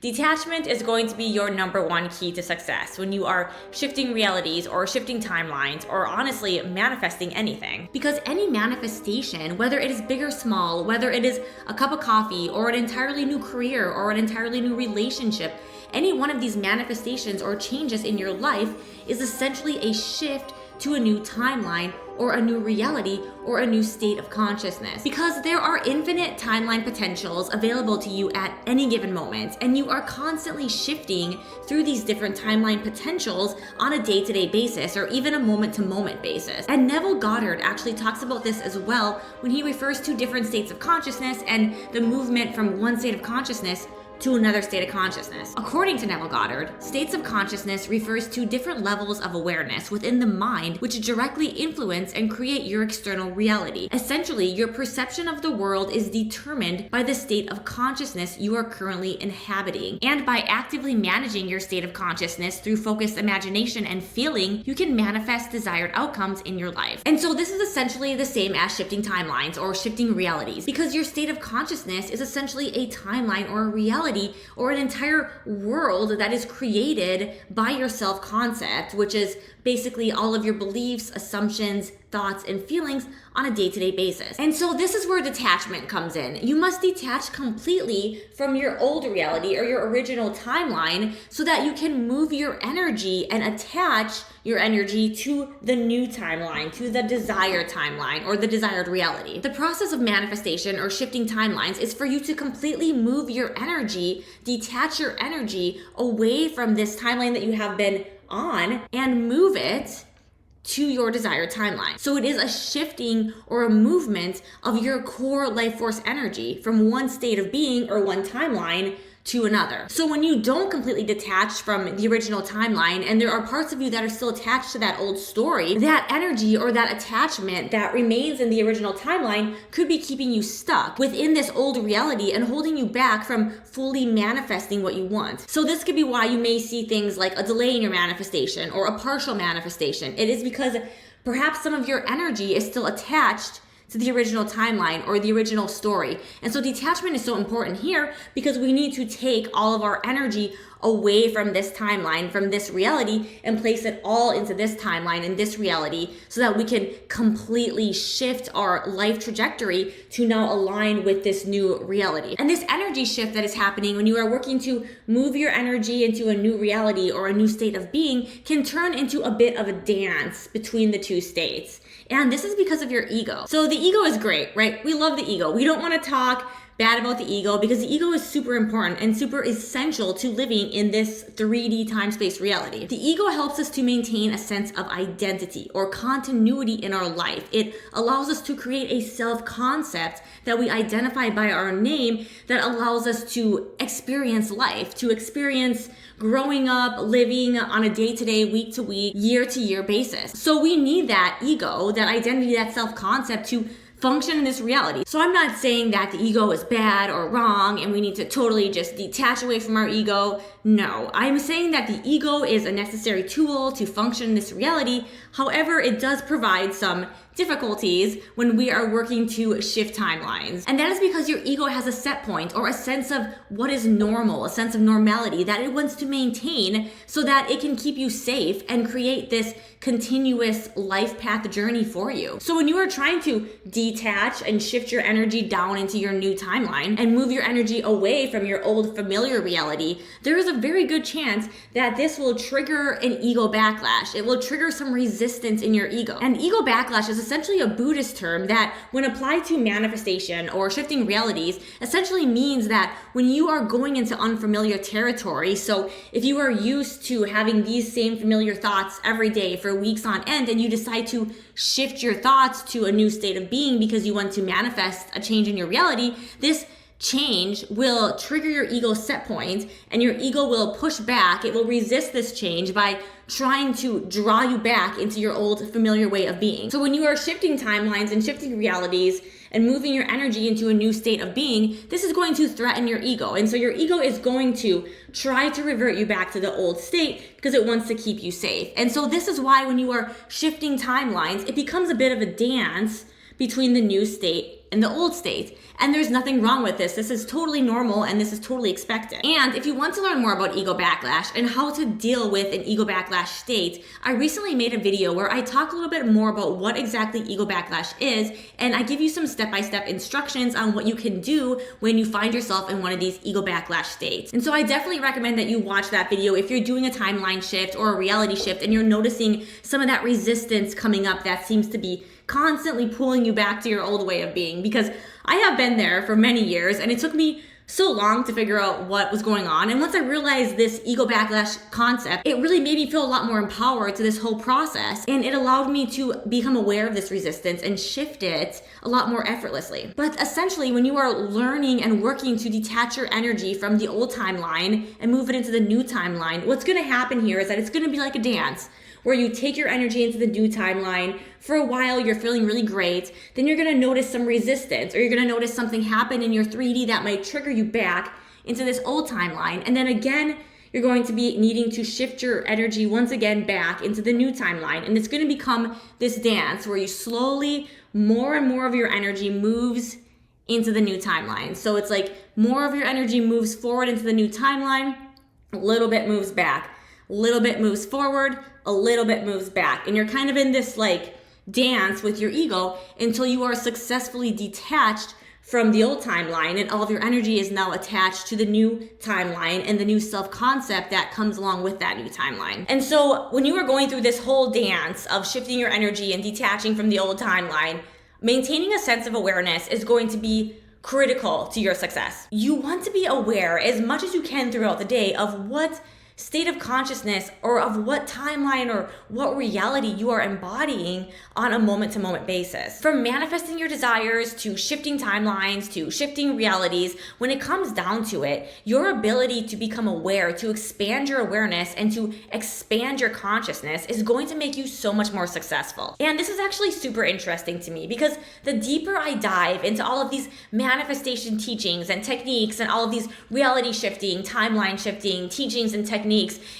Detachment is going to be your number one key to success when you are shifting realities or shifting timelines or honestly manifesting anything. Because any manifestation, whether it is big or small, whether it is a cup of coffee or an entirely new career or an entirely new relationship, any one of these manifestations or changes in your life is essentially a shift to a new timeline or a new reality or a new state of consciousness. Because there are infinite timeline potentials available to you at any given moment, and you are constantly shifting through these different timeline potentials on a day-to-day basis or even a moment-to-moment basis. And Neville Goddard actually talks about this as well when he refers to different states of consciousness and the movement from one state of consciousness to another state of consciousness. According to Neville Goddard, states of consciousness refers to different levels of awareness within the mind which directly influence and create your external reality. Essentially, your perception of the world is determined by the state of consciousness you are currently inhabiting. And by actively managing your state of consciousness through focused imagination and feeling, you can manifest desired outcomes in your life. And so this is essentially the same as shifting timelines or shifting realities, because your state of consciousness is essentially a timeline or a reality or an entire world that is created by your self-concept, which is basically all of your beliefs, assumptions, thoughts, and feelings on a day-to-day basis. And so this is where detachment comes in. You must detach completely from your old reality or your original timeline so that you can move your energy and attach your energy to the new timeline, to the desired timeline or the desired reality. The process of manifestation or shifting timelines is for you to completely move your energy, detach your energy away from this timeline that you have been on and move it to your desired timeline. So it is a shifting or a movement of your core life force energy from one state of being or one timeline to another. So when you don't completely detach from the original timeline and there are parts of you that are still attached to that old story, that energy or that attachment that remains in the original timeline could be keeping you stuck within this old reality and holding you back from fully manifesting what you want. So this could be why you may see things like a delay in your manifestation or a partial manifestation. It is because perhaps some of your energy is still attached to the original timeline or the original story. And so detachment is so important here because we need to take all of our energy away from this timeline, from this reality, and place it all into this timeline and this reality so that we can completely shift our life trajectory to now align with this new reality. And this energy shift that is happening when you are working to move your energy into a new reality or a new state of being can turn into a bit of a dance between the two states. And this is because of your ego. So the ego is great, right? We love the ego. We don't want to talk bad about the ego because the ego is super important and super essential to living in this 3D time-space reality. The ego helps us to maintain a sense of identity or continuity in our life. It allows us to create a self-concept that we identify by our name that allows us to experience life, to experience growing up, living on a day-to-day, week-to-week, year-to-year basis. So we need that ego, that identity, that self-concept to function in this reality. So I'm not saying that the ego is bad or wrong and we need to totally just detach away from our ego. No, I'm saying that the ego is a necessary tool to function in this reality. However, it does provide some difficulties when we are working to shift timelines. And that is because your ego has a set point or a sense of what is normal, a sense of normality that it wants to maintain so that it can keep you safe and create this continuous life path journey for you. So when you are trying to detach and shift your energy down into your new timeline and move your energy away from your old familiar reality, there is a very good chance that this will trigger an ego backlash. It will trigger some resistance in your ego. And ego backlash is essentially a Buddhist term that, when applied to manifestation or shifting realities, essentially means that when you are going into unfamiliar territory, so if you are used to having these same familiar thoughts every day for weeks on end and you decide to shift your thoughts to a new state of being because you want to manifest a change in your reality, this change will trigger your ego set point and your ego will push back. It will resist this change by trying to draw you back into your old familiar way of being. So when you are shifting timelines and shifting realities and moving your energy into a new state of being, this is going to threaten your ego. And so your ego is going to try to revert you back to the old state because it wants to keep you safe. And so this is why when you are shifting timelines, it becomes a bit of a dance between the new state and the old state. And there's nothing wrong with this. This is totally normal and this is totally expected. And if you want to learn more about ego backlash and how to deal with an ego backlash state, I recently made a video where I talk a little bit more about what exactly ego backlash is, and I give you some step-by-step instructions on what you can do when you find yourself in one of these ego backlash states. And so I definitely recommend that you watch that video if you're doing a timeline shift or a reality shift and you're noticing some of that resistance coming up that seems to be constantly pulling you back to your old way of being, because I have been there for many years and it took me so long to figure out what was going on. And once I realized this ego backlash concept, it really made me feel a lot more empowered to this whole process. And it allowed me to become aware of this resistance and shift it a lot more effortlessly. But essentially, when you are learning and working to detach your energy from the old timeline and move it into the new timeline, what's gonna happen here is that it's gonna be like a dance where you take your energy into the new timeline. For a while, you're feeling really great. Then you're gonna notice some resistance, or you're gonna notice something happen in your 3D that might trigger you back into this old timeline. And then again, you're going to be needing to shift your energy once again back into the new timeline. And it's gonna become this dance where you slowly, more and more of your energy moves into the new timeline. So it's like more of your energy moves forward into the new timeline, a little bit moves back, a little bit moves forward, a little bit moves back. And you're kind of in this like dance with your ego until you are successfully detached from the old timeline and all of your energy is now attached to the new timeline and the new self-concept that comes along with that new timeline. And so when you are going through this whole dance of shifting your energy and detaching from the old timeline, maintaining a sense of awareness is going to be critical to your success. You want to be aware as much as you can throughout the day of what state of consciousness or of what timeline or what reality you are embodying on a moment-to-moment basis. From manifesting your desires to shifting timelines to shifting realities, when it comes down to it, your ability to become aware, to expand your awareness and to expand your consciousness is going to make you so much more successful. And this is actually super interesting to me because the deeper I dive into all of these manifestation teachings and techniques and all of these reality shifting, timeline shifting teachings and techniques,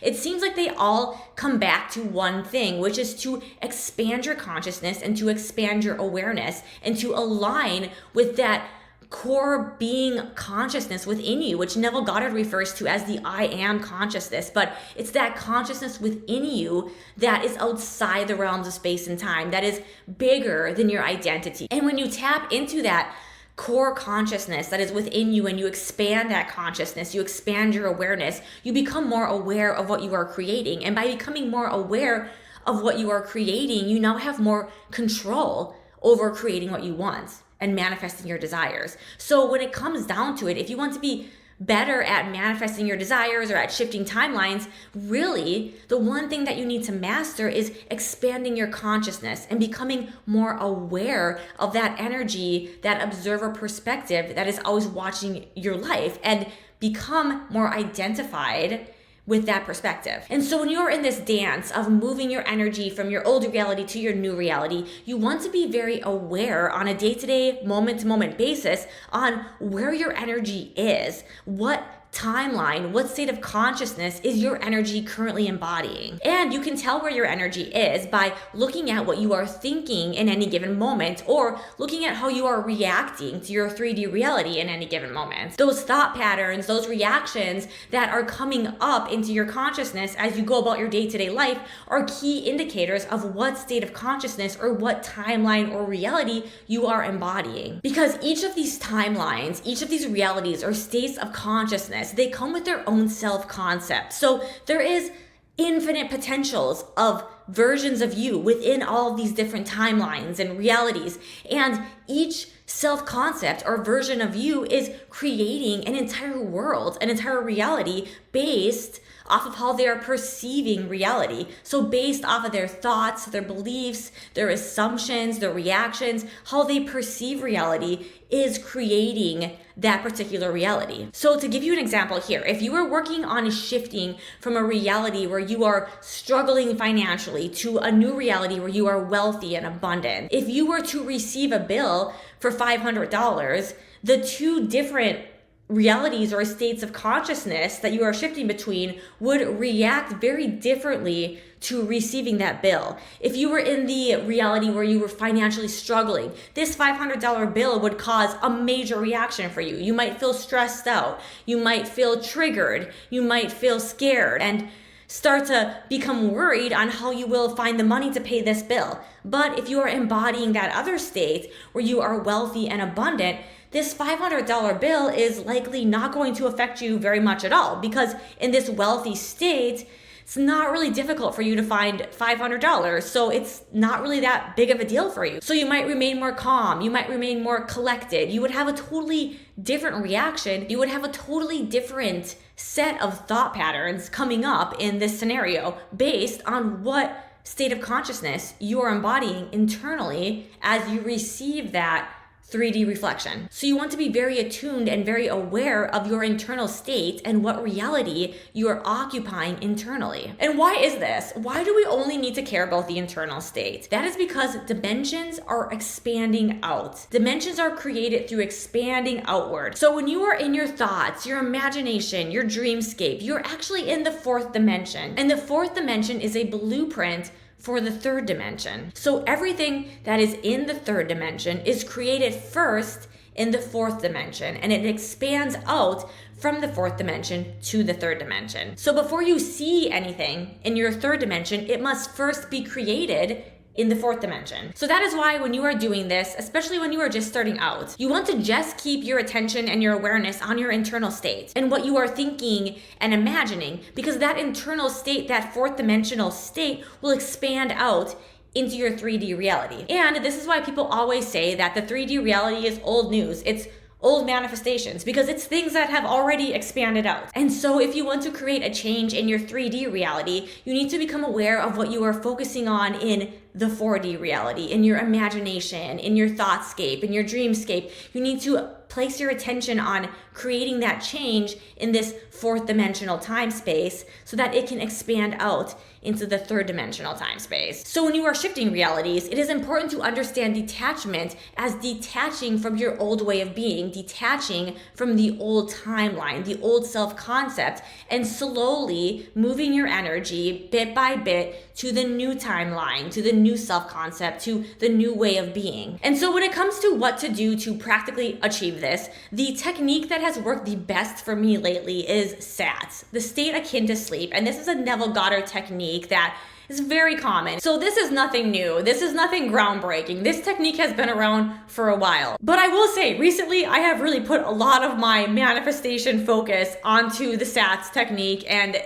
it seems like they all come back to one thing, which is to expand your consciousness and to expand your awareness and to align with that core being consciousness within you, which Neville Goddard refers to as the I am consciousness. But it's that consciousness within you that is outside the realms of space and time, that is bigger than your identity. And when you tap into that core consciousness that is within you and you expand that consciousness, you expand your awareness, you become more aware of what you are creating. And by becoming more aware of what you are creating, you now have more control over creating what you want and manifesting your desires. So when it comes down to it, if you want to be better at manifesting your desires or at shifting timelines, really the one thing that you need to master is expanding your consciousness and becoming more aware of that energy, that observer perspective that is always watching your life, and become more identified with that perspective. And so when you're in this dance of moving your energy from your old reality to your new reality, you want to be very aware on a day-to-day, moment-to-moment basis on where your energy is, what timeline, what state of consciousness is your energy currently embodying. And you can tell where your energy is by looking at what you are thinking in any given moment, or looking at how you are reacting to your 3D reality in any given moment. Those thought patterns, those reactions that are coming up into your consciousness as you go about your day-to-day life are key indicators of what state of consciousness or what timeline or reality you are embodying. Because each of these timelines, each of these realities or states of consciousness, they come with their own self-concept. So there is infinite potentials of versions of you within all of these different timelines and realities. And each self-concept or version of you is creating an entire world, an entire reality based off of how they are perceiving reality. So based off of their thoughts, their beliefs, their assumptions, their reactions, how they perceive reality is creating that particular reality. So to give you an example here, if you are working on shifting from a reality where you are struggling financially to a new reality where you are wealthy and abundant, if you were to receive a bill for $500, the two different realities or states of consciousness that you are shifting between would react very differently to receiving that bill. If you were in the reality where you were financially struggling, this $500 bill would cause a major reaction for you. You might feel stressed out. You might feel triggered. You might feel scared and start to become worried on how you will find the money to pay this bill. But if you are embodying that other state where you are wealthy and abundant, this $500 bill is likely not going to affect you very much at all, because in this wealthy state, it's not really difficult for you to find $500. So it's not really that big of a deal for you. So you might remain more calm. You might remain more collected. You would have a totally different reaction. You would have a totally different set of thought patterns coming up in this scenario based on what state of consciousness you are embodying internally as you receive that 3D reflection. So you want to be very attuned and very aware of your internal state and what reality you are occupying internally. And why is this? Why do we only need to care about the internal state? That is because dimensions are expanding out. Dimensions are created through expanding outward. So when you are in your thoughts, your imagination, your dreamscape, you're actually in the fourth dimension. And the fourth dimension is a blueprint for the third dimension. So everything that is in the third dimension is created first in the fourth dimension, and it expands out from the fourth dimension to the third dimension. So before you see anything in your third dimension, it must first be created in the fourth dimension. So that is why when you are doing this, especially when you are just starting out, you want to just keep your attention and your awareness on your internal state and what you are thinking and imagining, because that internal state, that fourth dimensional state, will expand out into your 3D reality. And this is why people always say that the 3D reality is old news. It's old manifestations, because it's things that have already expanded out. And so if you want to create a change in your 3D reality, you need to become aware of what you are focusing on in the 4D reality, in your imagination, in your thoughtscape, in your dreamscape. You need to place your attention on creating that change in this fourth dimensional time space so that it can expand out into the third dimensional time space. So when you are shifting realities, it is important to understand detachment as detaching from your old way of being, detaching from the old timeline, the old self-concept, and slowly moving your energy bit by bit to the new timeline, to the new self-concept, to the new way of being. And so when it comes to what to do to practically achieve this, the technique that has worked the best for me lately is SATS, the state akin to sleep. And this is a Neville Goddard technique that is very common. So this is nothing new. This is nothing groundbreaking. This technique has been around for a while. But I will say, recently I have really put a lot of my manifestation focus onto the SATS technique, and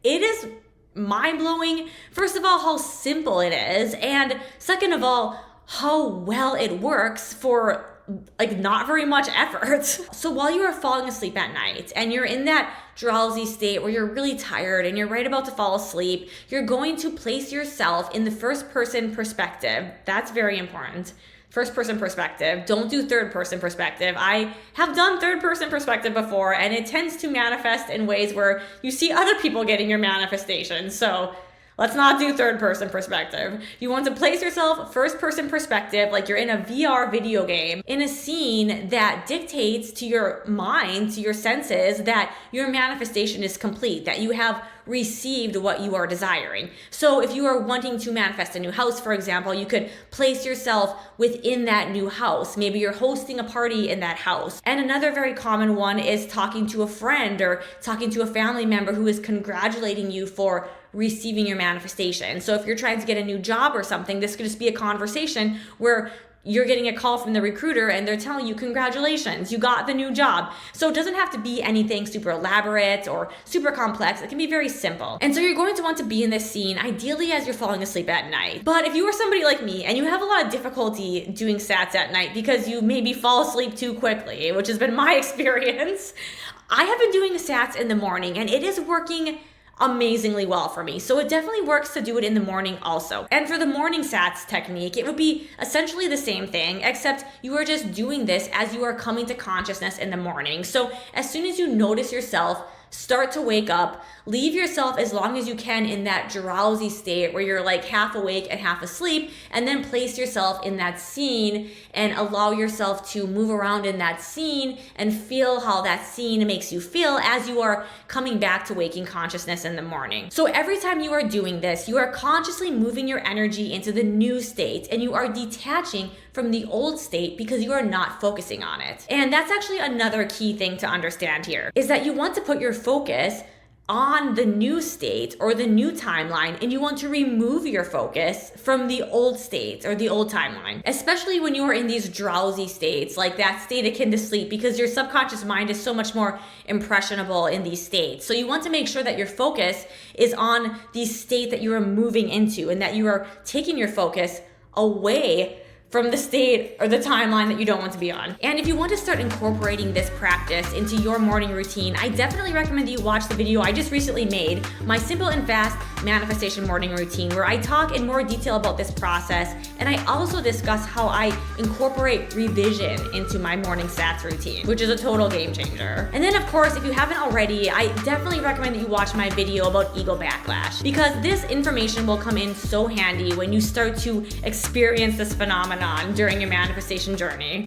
it is mind-blowing. First of all, how simple it is, and second of all, how well it works for not very much effort. So while you are falling asleep at night and you're in that drowsy state where you're really tired and you're right about to fall asleep, you're going to place yourself in the first person perspective. That's very important. First person perspective. Don't do third person perspective. I have done third person perspective before, and it tends to manifest in ways where you see other people getting your manifestation. So let's not do third person perspective. You want to place yourself first person perspective, like you're in a VR video game, in a scene that dictates to your mind, to your senses, that your manifestation is complete, that you have received what you are desiring. So if you are wanting to manifest a new house, for example, you could place yourself within that new house. Maybe you're hosting a party in that house. And another very common one is talking to a friend or talking to a family member who is congratulating you for receiving your manifestation. So if you're trying to get a new job or something, this could just be a conversation where you're getting a call from the recruiter and they're telling you, congratulations, you got the new job. So it doesn't have to be anything super elaborate or super complex. It can be very simple. And so you're going to want to be in this scene, ideally as you're falling asleep at night. But if you are somebody like me and you have a lot of difficulty doing SATs at night because you maybe fall asleep too quickly, which has been my experience, I have been doing SATs in the morning and it is working amazingly well for me. So it definitely works to do it in the morning also. And for the morning SATS technique, it would be essentially the same thing, except you are just doing this as you are coming to consciousness in the morning. So as soon as you notice yourself start to wake up. Leave yourself as long as you can in that drowsy state where you're like half awake and half asleep, and then place yourself in that scene and allow yourself to move around in that scene and feel how that scene makes you feel as you are coming back to waking consciousness in the morning. So every time you are doing this, you are consciously moving your energy into the new state, and you are detaching from the old state because you are not focusing on it. And that's actually another key thing to understand here, is that you want to put your focus on the new state or the new timeline, and you want to remove your focus from the old state or the old timeline, especially when you are in these drowsy states, like that state akin to sleep, because your subconscious mind is so much more impressionable in these states. So you want to make sure that your focus is on the state that you are moving into, and that you are taking your focus away from the state or the timeline that you don't want to be on. And if you want to start incorporating this practice into your morning routine, I definitely recommend that you watch the video I just recently made, my simple and fast manifestation morning routine, where I talk in more detail about this process, and I also discuss how I incorporate revision into my morning stats routine, which is a total game changer. And then of course, if you haven't already, I definitely recommend that you watch my video about ego backlash, because this information will come in so handy when you start to experience this phenomenon during your manifestation journey.